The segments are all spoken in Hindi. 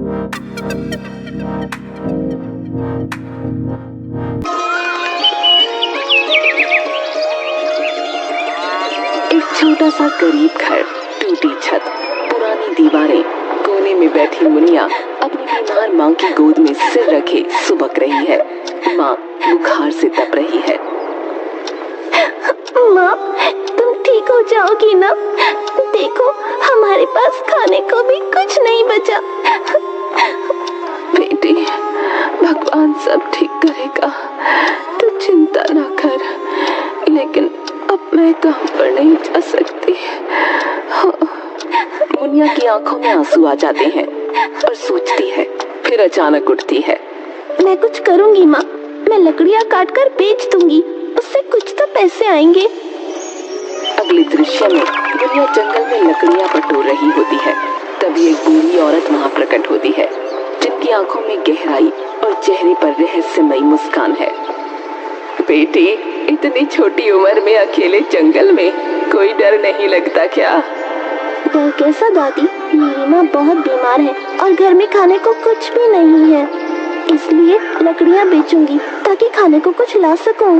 एक छोटा सा गरीब घर, टूटी छत, पुरानी दीवारें, कोने में बैठी मुनिया अपनी बीमार माँ की गोद में सिर रखे सुबक रही है। माँ बुखार से तप रही है। माँ, तुम ठीक हो जाओगी ना? देखो, हमारे पास खाने को भी कुछ नहीं बचा। बेटी, भगवान सब ठीक करेगा, तू चिंता ना कर। लेकिन अब मैं काम पर नहीं जा सकती। मुनिया की आंखों में आंसू आ जाते हैं और सोचती है, फिर अचानक उठती है। मैं कुछ करूंगी माँ, मैं लकड़ियाँ काट कर बेच दूंगी, उससे कुछ तो पैसे आएंगे। अगले दृश्य में मुनिया जंगल में लकड़ियाँ बटोर रही होती है। तभी एक बूढ़ी औरत वहाँ प्रकट होती है, जिनकी आंखों में गहराई और चेहरे पर रहस्यमयी मुस्कान है। बेटी, इतनी छोटी उम्र में अकेले जंगल में कोई डर नहीं लगता क्या? डर कैसा दादी, मेरी माँ बहुत बीमार है और घर में खाने को कुछ भी नहीं है, इसलिए लकड़ियाँ बेचूंगी ताकि खाने को कुछ ला सकूं।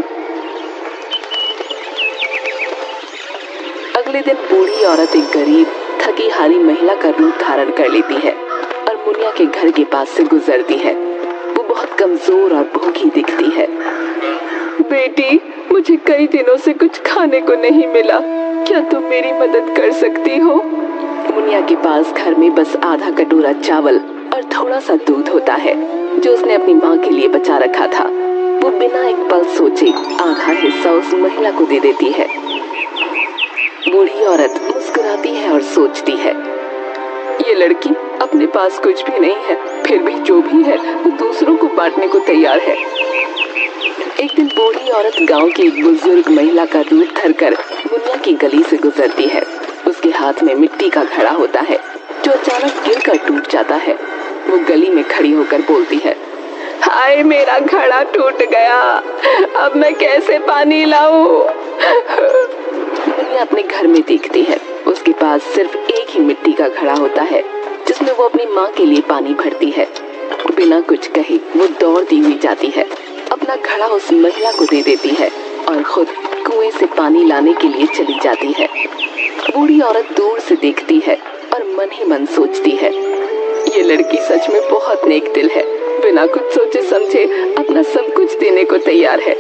अगले दिन बूढ़ी औरत एक गरीब, थकी हारी महिला का रूप धारण कर लेती है और मुनिया के घर के पास से गुजरती है। वो बहुत कमजोर और भूखी दिखती है। बेटी, मुझे कई दिनों से कुछ खाने को नहीं मिला, क्या तुम मेरी मदद कर सकती हो? मुनिया के पास घर में बस आधा कटोरा चावल और थोड़ा सा दूध होता है, जो उसने अपनी माँ के लिए बचा रखा था। वो बिना एक पल सोचे आधा हिस्सा उस महिला को दे देती है। बूढ़ी औरत मुस्कुराती है और सोचती है, ये लड़की अपने पास कुछ भी नहीं है, फिर भी जो भी है वो दूसरों को बांटने को तैयार है। एक दिन बूढ़ी औरत गांव की एक बुजुर्ग महिला का रूप धरकर मुनिया की गली से गुजरती है। उसके हाथ में मिट्टी का घड़ा होता है, जो अचानक गिरकर टूट जाता है। वो गली में खड़ी होकर बोलती है, हाय, मेरा घड़ा टूट गया, अब मैं कैसे पानी लाऊं? मुनिया अपने घर में देखती है, उसके पास सिर्फ एक ही मिट्टी का घड़ा होता है, जिसमें वो अपनी माँ के लिए पानी भरती है। बिना कुछ कहे वो दौड़ती हुई जाती है, अपना घड़ा उस महिला को दे देती है और खुद कुएं से पानी लाने के लिए चली जाती है। बूढ़ी औरत दूर से देखती है और मन ही मन सोचती है, ये लड़की सच में बहुत नेक दिल है, बिना कुछ सोचे समझे अपना सब कुछ देने को तैयार है।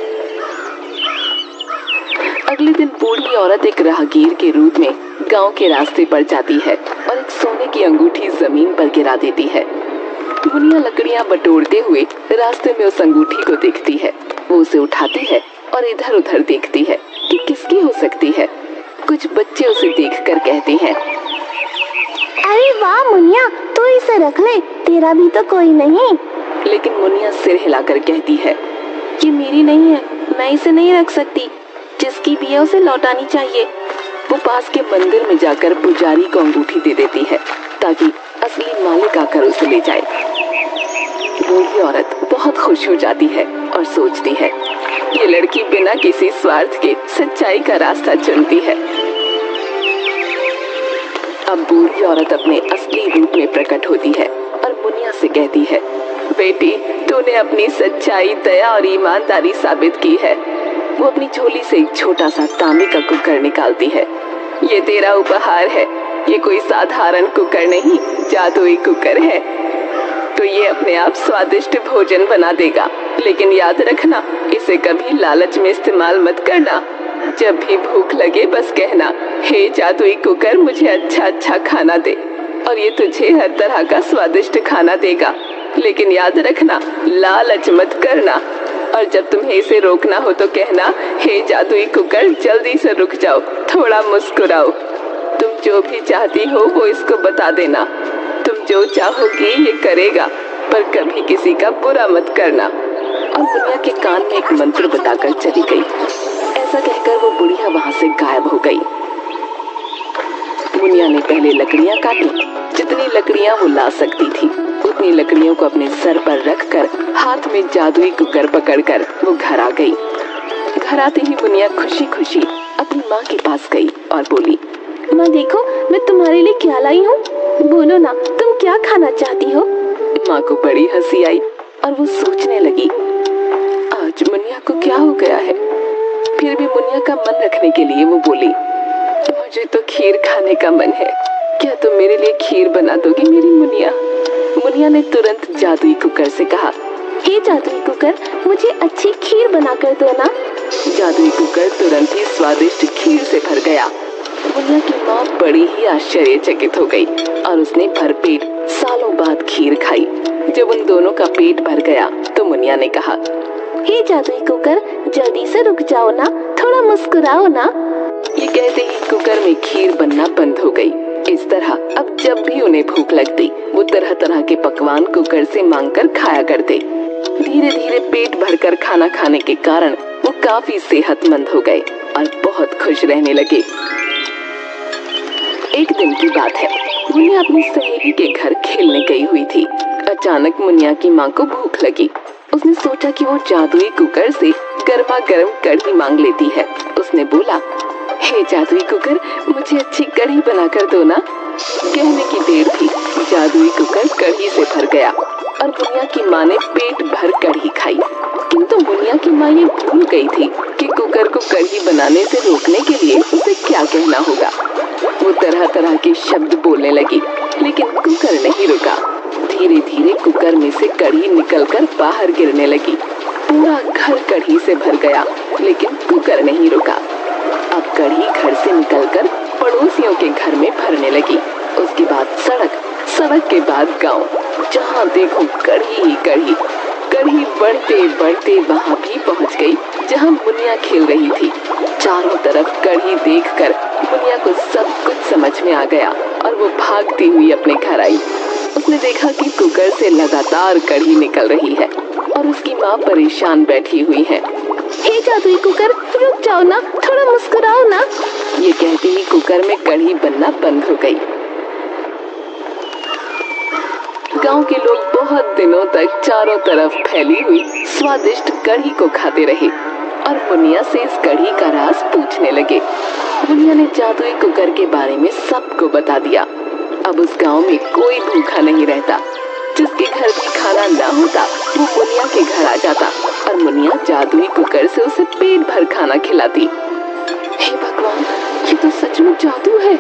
अगले दिन बूढ़ी औरत एक राहगीर के रूप में गांव के रास्ते पर जाती है और एक सोने की अंगूठी जमीन पर गिरा देती है। मुनिया लकड़ियां बटोरते हुए रास्ते में उस अंगूठी को देखती है। वो उसे उठाती है और इधर उधर देखती है कि किसकी हो सकती है। कुछ बच्चे उसे देखकर कहते हैं, अरे वाह मुनिया, तू इसे रख ले, तेरा भी तो कोई नहीं। लेकिन मुनिया सिर हिलाकर कहती है, ये मेरी नहीं है, मैं इसे नहीं रख सकती, जिसकी भी है उसे लौटानी चाहिए। वो पास के मंदिर में जाकर पुजारी को अंगूठी दे देती है, ताकि असली मालिक आकर उसे ले जाए। बूढ़ी औरत बहुत खुश हो जाती है और सोचती है, ये लड़की बिना किसी स्वार्थ के सच्चाई का रास्ता चुनती है। अब बूढ़ी औरत अपने असली रूप में प्रकट होती है और मुनिया से कहती है, बेटी, तूने अपनी सच्चाई, दया और ईमानदारी साबित की है। वो अपनी झोली से एक छोटा सा तांबे का कुकर निकालती है। ये तेरा उपहार है, ये कोई साधारण कुकर नहीं, जादुई कुकर है। तो ये अपने आप स्वादिष्ट भोजन बना देगा, लेकिन याद रखना, इसे कभी लालच में इस्तेमाल मत करना। जब भी भूख लगे बस कहना, हे जादुई कुकर, मुझे अच्छा अच्छा खाना दे, और ये तुझे हर तरह का स्वादिष्ट खाना देगा। लेकिन याद रखना, लालच मत करना। और जब तुम्हें इसे रोकना हो तो कहना, हे जादुई कुकर, जल्दी से रुक जाओ, थोड़ा मुस्कुराओ। तुम जो भी चाहती हो वो इसको बता देना। तुम जो चाहोगी ये करेगा, पर कभी किसी का बुरा मत करना। और मुनिया के कान में एक मंत्र बताकर चली गई। ऐसा कहकर वो बुढ़िया वहां से गायब हो गई। मुनिया ने पहले लकड़ियां काटी, जितनी लकड़ियां वो ला सकती थी उतनी लकड़ियों को अपने सर पर रखकर हाथ में जादुई कुकर पकड़कर वो घर आ गई। घर आते ही मुनिया खुशी खुशी अपनी माँ के पास गई और बोली, माँ देखो, मैं तुम्हारे लिए क्या लाई हूँ, बोलो ना, तुम क्या खाना चाहती हो? माँ को बड़ी हंसी आई और वो सोचने लगी, आज मुनिया को क्या हो गया है। फिर भी मुनिया का मन रखने के लिए वो बोली, मुझे तो खीर खाने का मन है, क्या तुम मेरे लिए खीर बना दोगी मेरी मुनिया। मुनिया ने तुरंत जादुई कुकर से कहा, हे जादुई कुकर, मुझे अच्छी खीर बना कर दो ना। जादुई कुकर तुरंत ही स्वादिष्ट खीर से भर गया। मुनिया की माँ बड़ी ही आश्चर्यचकित हो गई और उसने भरपेट सालों बाद खीर खाई। जब उन दोनों का पेट भर गया तो मुनिया ने कहा, हे जादुई कुकर, जल्दी से रुक जाओ ना, थोड़ा मुस्कुराओ ना। ये कहते ही कुकर में खीर बनना बंद हो गई। इस तरह अब जब भी उन्हें भूख लगती वो तरह तरह के पकवान कुकर से मांगकर खाया करते। धीरे धीरे पेट भरकर खाना खाने के कारण वो काफी सेहतमंद हो गए और बहुत खुश रहने लगे। एक दिन की बात है, मुनिया अपनी सहेली के घर खेलने गई हुई थी। अचानक मुनिया की माँ को भूख लगी। उसने सोचा कि वो जादुई कुकर से गर्मा गर्म कढ़ी मांग लेती है। उसने बोला, हे जादुई कुकर, मुझे अच्छी कढ़ी बना कर दो ना। कहने की देर थी, जादुई कुकर कढ़ी से भर गया और मुनिया की माँ ने पेट भर कढ़ी खाई। किंतु मुनिया की माँ ये भूल गई थी कि कुकर को कढ़ी बनाने से रोकने के लिए उसे क्या कहना होगा। वो तरह तरह के शब्द बोलने लगी, लेकिन कुकर नहीं रुका। धीरे धीरे कुकर में से कढ़ी निकलकर बाहर गिरने लगी। पूरा घर कढ़ी से भर गया, लेकिन कुकर नहीं रुका। अब कढ़ी घर से निकलकर पड़ोसियों के घर में भरने लगी। उसके बाद सड़क, सड़क के बाद गांव, जहाँ देखो कढ़ी ही कढ़ी। कढ़ी बढ़ते बढ़ते वहाँ भी पहुँच गई जहाँ मुनिया खेल रही थी। चारों तरफ कढ़ी देखकर मुनिया को सब कुछ समझ में आ गया और वो भागती हुई अपने घर आई। उसने देखा कि कुकर से लगातार कढ़ी निकल रही है और उसकी माँ परेशान बैठी हुई है। हे जादुई कुकर, रुक जाओ ना, थोड़ा मुस्कुराओ ना। ये कहते ही कुकर में कढ़ी बनना बंद हो गई। गांव के लोग बहुत दिनों तक चारों तरफ फैली हुई स्वादिष्ट कढ़ी को खाते रहे और मुनिया से इस कढ़ी का राज पूछने लगे। मुनिया ने जादुई कुकर के बारे में सबको बता दिया। अब उस गांव में कोई भूखा नहीं रहता। जिसके घर भी खाना ना होता वो मुनिया के घर आ जाता और मुनिया जादुई कुकर से उसे पेट भर खाना खिलाती। हे भगवान, ये तो सच में जादू है।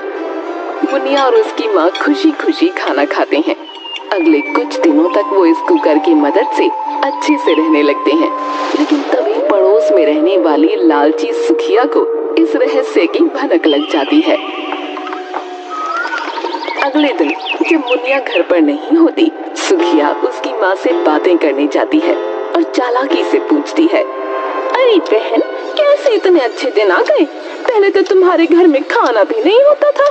मुनिया और उसकी माँ खुशी खुशी खाना खाते हैं। अगले कुछ दिनों तक वो इस कुकर की मदद से अच्छे से रहने लगते हैं। लेकिन तभी पड़ोस में रहने वाली लालची सुखिया को इस रहस्य की भनक लग जाती है। अगले दिन जब मुनिया घर पर नहीं होती, सुखिया उसकी माँ से बातें करने जाती है और चालाकी से पूछती है, अरे बहन, कैसे इतने अच्छे दिन आ गए? पहले तो तुम्हारे घर में खाना भी नहीं होता था।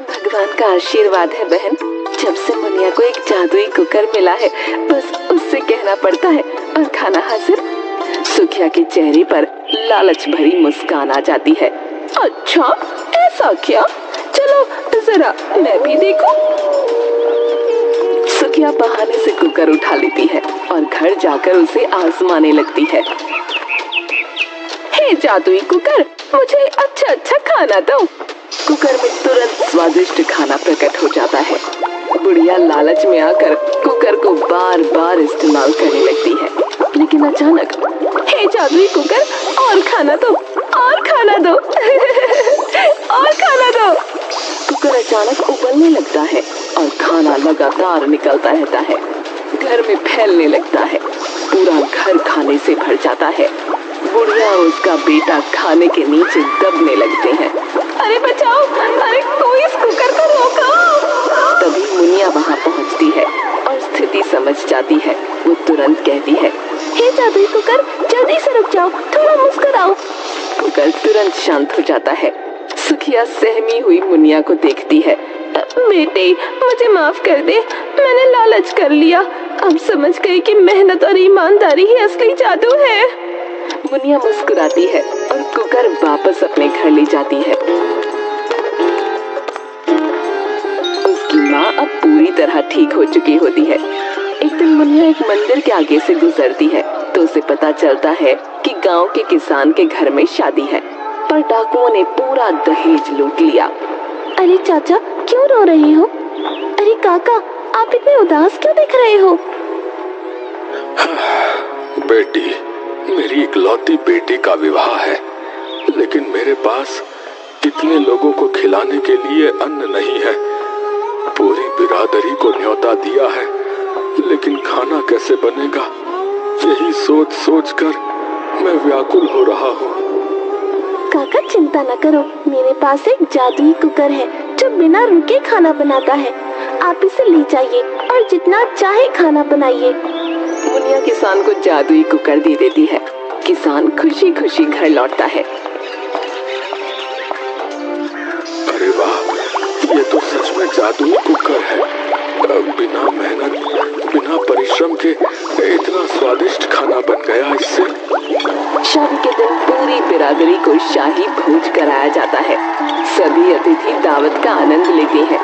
भगवान का आशीर्वाद है बहन। जब से मुनिया को एक जादुई कुकर मिला है, बस उससे कहना पड़ता है और खाना हाजिर। सुखिया के चेहरे पर लालच भरी मुस्कान आ जाती है। अच्छा, ऐसा क्या? चलो जरा मैं भी देखूं। सुखिया बहाने से कुकर उठा लेती है और घर जाकर उसे आजमाने लगती है। हे जादुई कुकर, मुझे अच्छा अच्छा खाना दो। कुकर में तुरंत स्वादिष्ट खाना प्रकट हो जाता है। बुढ़िया लालच में आकर कुकर को बार बार इस्तेमाल करने लगती है, लेकिन अचानक, हे जादुई कुकर, और खाना दो, और खाना दो। और खाना दो। कुकर अचानक उबलने लगता है और खाना लगातार निकलता रहता है। घर में फैलने लगता है। पूरा घर खाने से भर जाता है। बुढ़िया और उसका बेटा खाने के नीचे दबने लगते हैं। अरे बचाओ, अरे कोई इस कुकर को रोको। तभी मुनिया वहाँ पहुँचती है और स्थिति समझ जाती है। वो तुरंत कहती है, हे जादुई कुकर, जल्दी से रुक जाओ, थोड़ा मुस्कुराओ। कुकर तुरंत शांत हो जाता है। सुखिया सहमी हुई मुनिया को देखती है। बेटे, मुझे माफ कर दे, मैंने लालच कर लिया। अब समझ गई कि मेहनत और ईमानदारी ही असली जादू है। मुनिया मुस्कुराती है और कुकर वापस अपने घर ले जाती है। उसकी माँ अब पूरी तरह ठीक हो चुकी होती है। एक दिन मुनिया एक मंदिर के आगे से गुजरती है तो उसे पता चलता है कि गांव के किसान के घर में शादी है, पर डाकुओं ने पूरा दहेज लूट लिया। अरे चाचा, क्यों रो रहे हो? अरे काका, आप इतने उदास क्यों दिख रहे हो? बेटी, मेरी इकलौती बेटी का विवाह है, लेकिन मेरे पास इतने लोगों को खिलाने के लिए अन्न नहीं है। पूरी बिरादरी को न्योता दिया है, लेकिन खाना कैसे बनेगा, यही सोच सोच कर मैं व्याकुल हो रहा हूँ। काका चिंता न करो, मेरे पास एक जादुई कुकर है जो बिना रुके खाना बनाता है। आप इसे ले जाइए और जितना चाहे खाना बनाइए। मुनिया किसान को जादुई कुकर दे देती है। किसान खुशी खुशी घर लौटता है। अरे वाह, ये तो सच में जादुई कुकर है। बिना मेहनत, बिना परिश्रम के इतना स्वादिष्ट खाना बन गया इससे। शादी के दिन पूरी बिरादरी को शाही भोज कराया जाता है। सभी अतिथि दावत का आनंद लेते हैं।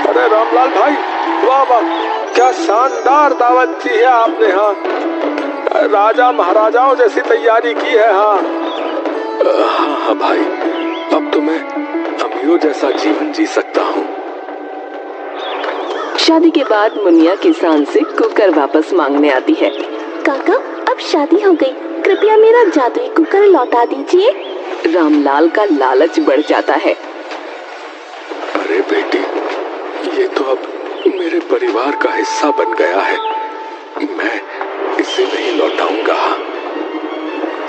अरे रामलाल भाई, वाह वाह, क्या शानदार दावत की है आपने। हाँ, राजा महाराजाओं जैसी तैयारी की है। हाँ हाँ भाई, अब तो मैं अमीरों जैसा जीवन जी सकता हूँ। शादी के बाद मुनिया किसान से कुकर वापस मांगने आती है। काका अब शादी हो गई, कृपया मेरा जादुई कुकर लौटा दीजिए। रामलाल का लालच बढ़ जाता है। अरे बेटी, ये तो अब मेरे परिवार का हिस्सा बन गया है, मैं इसे नहीं लौटाऊंगा।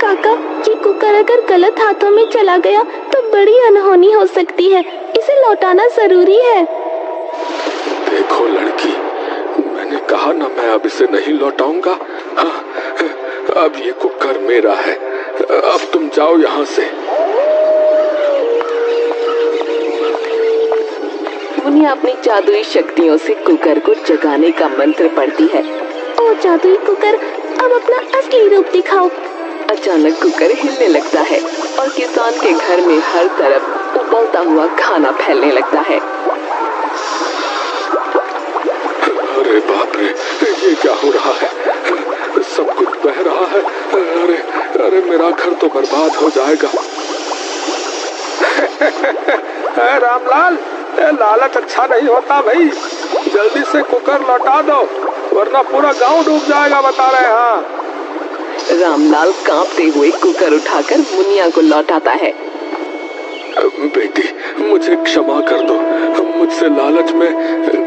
काका ये कुकर अगर गलत हाथों में चला गया तो बड़ी अनहोनी हो सकती है, इसे लौटाना जरूरी है। देखो लड़की, मैंने कहा ना, मैं अब इसे नहीं लौटाऊंगा। हाँ, अब ये कुकर मेरा है, अब तुम जाओ यहाँ से। मुनिया अपनी जादुई शक्तियों से कुकर को जगाने का मंत्र पढ़ती है। ओ जादुई कुकर, अब अपना असली रूप दिखाओ। अचानक कुकर हिलने लगता है और किसान के घर में हर तरफ उबलता हुआ खाना फैलने लगता है। अरे बाप रे, ये क्या हो रहा है? सब कुछ बह रहा है। अरे अरे, मेरा घर तो बर्बाद हो जाएगा। रामलाल, लालच अच्छा नहीं होता भाई, जल्दी से कुकर लौटा दो वरना पूरा गांव डूब जाएगा, बता रहे। हाँ, रामलाल कांपते हुए कुकर उठाकर मुनिया को लौटाता है। बेटी, मुझे क्षमा कर दो, मुझसे लालच में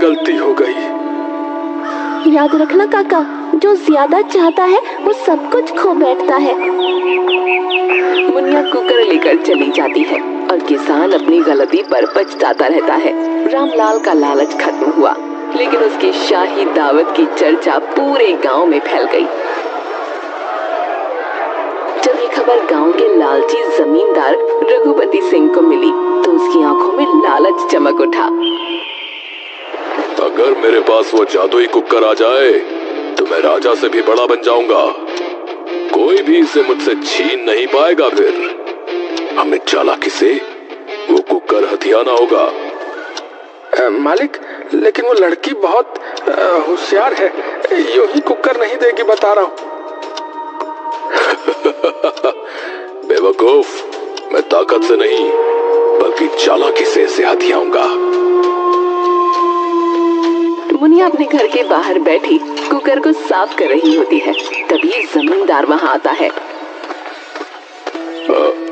गलती हो गई। याद रखना काका, जो ज्यादा चाहता है वो सब कुछ खो बैठता है। मुनिया कुकर लेकर चली जाती है और किसान अपनी गलती पर पछताता रहता है। रामलाल का लालच खत्म हुआ, लेकिन उसकी शाही दावत की चर्चा पूरे गांव में फैल गई। जब ये खबर गांव के लालची जमींदार रघुपति सिंह को मिली तो उसकी आंखों में लालच चमक उठा। अगर मेरे पास वो जादुई कुकर आ जाए तो मैं राजा से भी बड़ा बन जाऊंगा। कोई भी इसे मुझसे छीन नहीं पाएगा। फिर हमें चालाकी से वो कुकर हथियाना होगा। मालिक, लेकिन वो लड़की बहुत होशियार है, यूं ही कुकर नहीं देगी, बता रहा हूँ। बेवकूफ, मैं ताकत से नहीं बल्कि चालाकी से इसे हथियाऊंगा। मुनिया अपने घर के बाहर बैठी कुकर को साफ कर रही होती है। तभी जमींदार वहां आता है।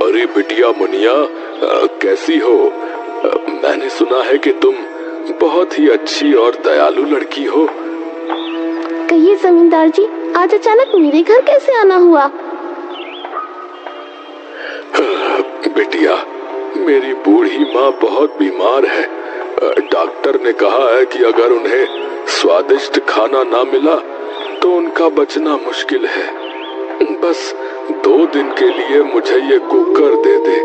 अरे बिटिया मुनिया, कैसी हो? मैंने सुना है कि तुम बहुत ही अच्छी और दयालु लड़की हो। कहिए जमींदार जी, आज अचानक मेरे घर कैसे आना हुआ? बिटिया, मेरी बूढ़ी माँ बहुत बीमार है। डॉक्टर ने कहा है कि अगर उन्हें स्वादिष्ट खाना ना मिला तो उनका बचना मुश्किल है। बस 2 दिन के लिए मुझे ये कुकर दे दे,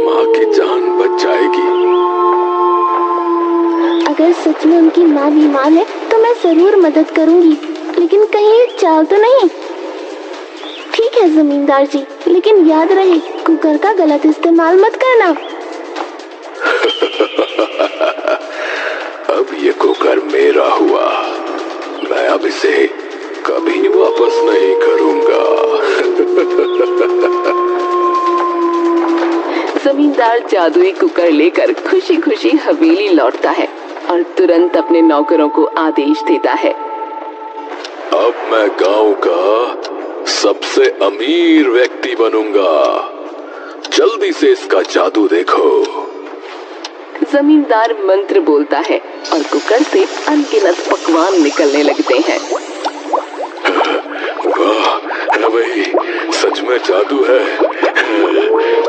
माँ की जान बच जाएगी। अगर सच में उनकी माँ बीमार है तो मैं जरूर मदद करूंगी, लेकिन कहीं चाल तो नहीं? ठीक है जमींदार जी, लेकिन याद रहे कुकर का गलत इस्तेमाल मत करना। अब ये कुकर मेरा हुआ, मैं अब इसे कभी वापस नहीं करूंगा। जमींदार जादुई कुकर लेकर खुशी खुशी हवेली लौटता है। और तुरंत अपने नौकरों को आदेश देता है। अब मैं गांव का सबसे अमीर व्यक्ति बनूंगा। जल्दी से इसका जादू देखो। जमींदार मंत्र बोलता है और कुकर से अनगिनत पकवान निकलने लगते हैं। वाह भाई, सच में जादू है।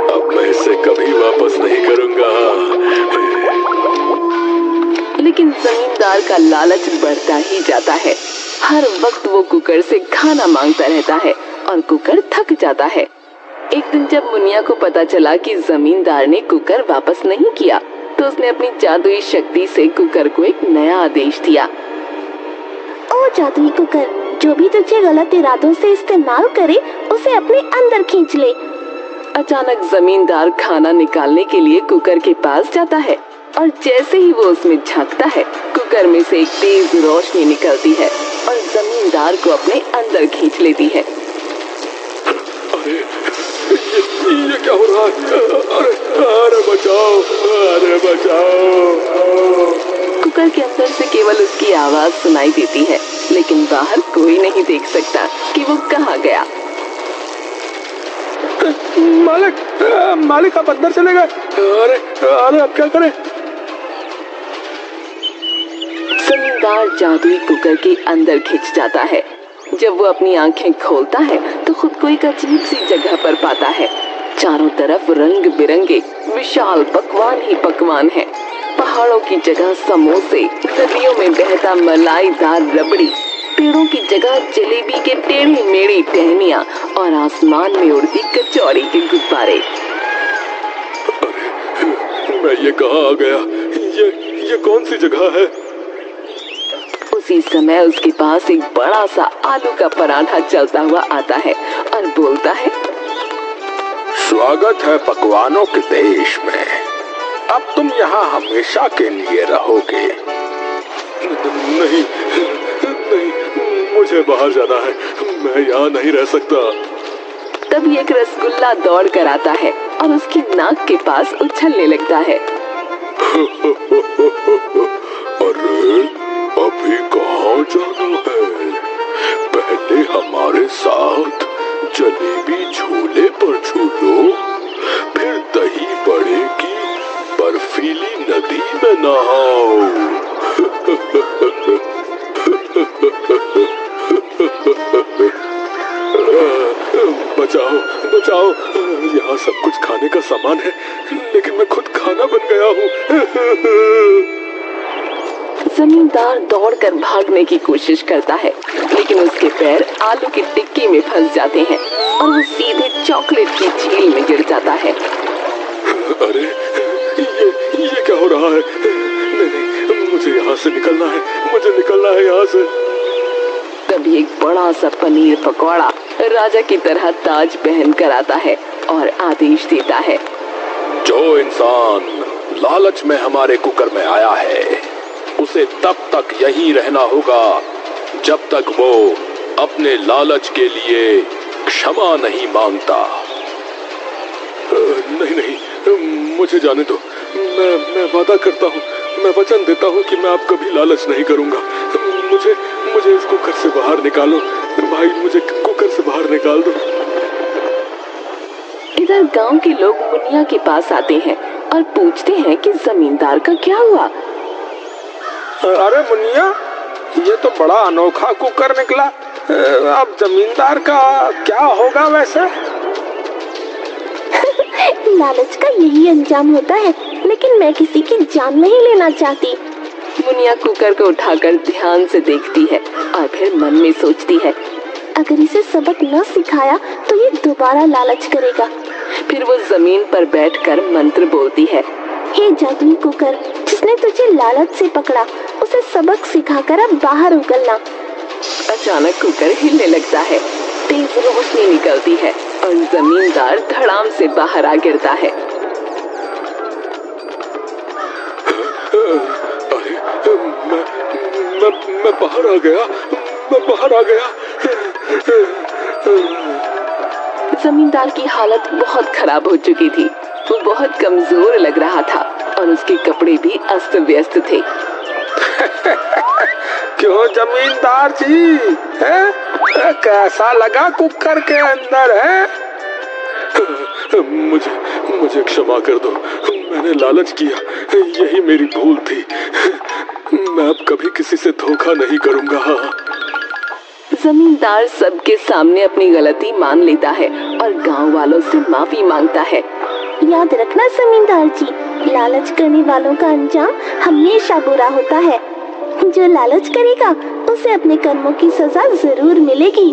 अब मैं इसे कभी वापस नहीं करूंगा। लेकिन जमींदार का लालच बढ़ता ही जाता है। हर वक्त वो कुकर से खाना मांगता रहता है और कुकर थक जाता है। एक दिन जब मुनिया को पता चला कि जमींदार ने कुकर वापस नहीं किया, तो उसने अपनी जादुई शक्ति से कुकर को एक नया आदेश दिया। ओ जादुई कुकर, जो भी तुझे गलत इरादों से इस्तेमाल करे उसे अपने अंदर खींच ले। अचानक जमींदार खाना निकालने के लिए कुकर के पास जाता है और जैसे ही वो उसमें झांकता है, कुकर में से एक तेज रोशनी निकलती है और जमींदार को अपने अंदर खींच लेती है। अरे ये क्या हो रहा है? अरे बचाओ, अरे बचाओ। कुकर के अंदर से केवल उसकी आवाज सुनाई देती है, लेकिन बाहर कोई नहीं देख सकता कि वो कहाँ गया। मालिक आप अंदर चले गए। अरे अरे अब क्या करें? जमींदार जादुई कुकर के अंदर खिंच जाता है। जब वो अपनी आंखें खोलता है तो खुद को एक अजीब सी जगह पर पाता है। चारों तरफ रंग बिरंगे विशाल पकवान ही पकवान हैं। पहाड़ों की जगह समोसे, नदियों में बहता मलाईदार रबड़ी, पेड़ों की जगह जलेबी के टेढ़े मेढ़े टहनियां और आसमान में उड़ती कचौड़ी के गुब्बारे। मैं ये कहाँ आ गया? ये कौन सी जगह है? उसी समय उसके पास एक बड़ा सा आलू का पराठा चलता हुआ आता है और बोलता है, स्वागत है पकवानों के देश में। अब तुम यहाँ हमेशा के लिए रहोगे। नहीं, मुझे बाहर जाना है। मैं यहाँ नहीं रह सकता। तभी एक रसगुल्ला दौड़ कर आता है और उसकी नाक के पास उछलने लगता है। अरे अभी कहाँ जाना है? पहले हमारे साथ जलेबी झूले पर झूलो, फिर दही बड़े की बर्फीली नदी में नहाओ। बचाओ बचाओ, यहाँ सब कुछ खाने का सामान है, लेकिन मैं खुद खाना बन गया हूँ। जमींदार दौड़कर भागने की कोशिश करता है, लेकिन उसके पैर आलू की टिक्की में फंस जाते हैं और वो सीधे चॉकलेट की झील में गिर जाता है। अरे ये क्या हो रहा है? नहीं, मुझे यहाँ से निकलना है, मुझे निकलना है यहाँ से। तभी एक बड़ा सा पनीर पकौड़ा राजा की तरह ताज पहन कर आता है और आदेश देता है, जो इंसान लालच में हमारे कुकर में आया है, उसे तब तक यहीं रहना होगा जब तक वो अपने लालच के लिए क्षमा नहीं मांगता। नहीं, मुझे जाने दो। मैं वादा करता हूँ, मैं वचन देता हूँ कि मैं अब कभी लालच नहीं करूँगा। मुझे इस कुकर से बाहर निकालो भाई, मुझे कुकर से बाहर निकाल दो। इधर गांव के लोग मुनिया के पास आते हैं और पूछते हैं कि जमींदार का क्या हुआ। अरे मुनिया, ये तो बड़ा अनोखा कुकर निकला। अब जमींदार का क्या होगा वैसे? लालच का यही अंजाम होता है, लेकिन मैं किसी की जान नहीं लेना चाहती। मुनिया कुकर को उठाकर ध्यान से देखती है और फिर मन में सोचती है, अगर इसे सबक न सिखाया तो ये दोबारा लालच करेगा। फिर वो जमीन पर बैठकर मंत्र बोलती है, हे जादुई कुकर, जिसने तुझे लालच से पकड़ा, उसे सबक सिखाकर अब बाहर उगलना। अचानक कुकर हिलने लगता है, तेज रोशनी निकलती है और जमींदार धड़ाम से बाहर आ गिरता है। मैं बाहर आ गया, मैं बाहर आ गया। जमींदार की हालत बहुत खराब हो चुकी थी। वो बहुत कमजोर लग रहा था और उसके कपड़े भी अस्त व्यस्त थे। क्यों जमींदार जी, है कैसा लगा कुकर के अंदर है? मुझे क्षमा कर दो, मैंने लालच किया, यही मेरी भूल थी। मैं अब कभी किसी से धोखा नहीं करूंगा। जमींदार सबके सामने अपनी गलती मान लेता है और गांव वालों से माफी मांगता है। याद रखना जमींदार जी, लालच करने वालों का अंजाम हमेशा बुरा होता है। जो लालच करेगा उसे अपने कर्मों की सजा जरूर मिलेगी।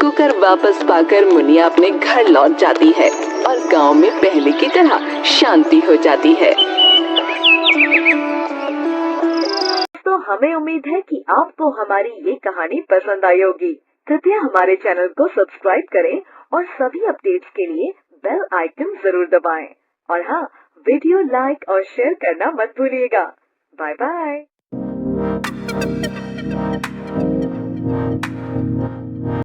कुकर वापस पाकर मुनिया अपने घर लौट जाती है और गांव में पहले की तरह शांति हो जाती है। तो हमें उम्मीद है कि आपको हमारी ये कहानी पसंद आई होगी। कृपया हमारे चैनल को सब्सक्राइब करें और सभी अपडेट्स के लिए बेल आइकन जरूर दबाएं। और हाँ, वीडियो लाइक और शेयर करना मत भूलिएगा। Bye bye.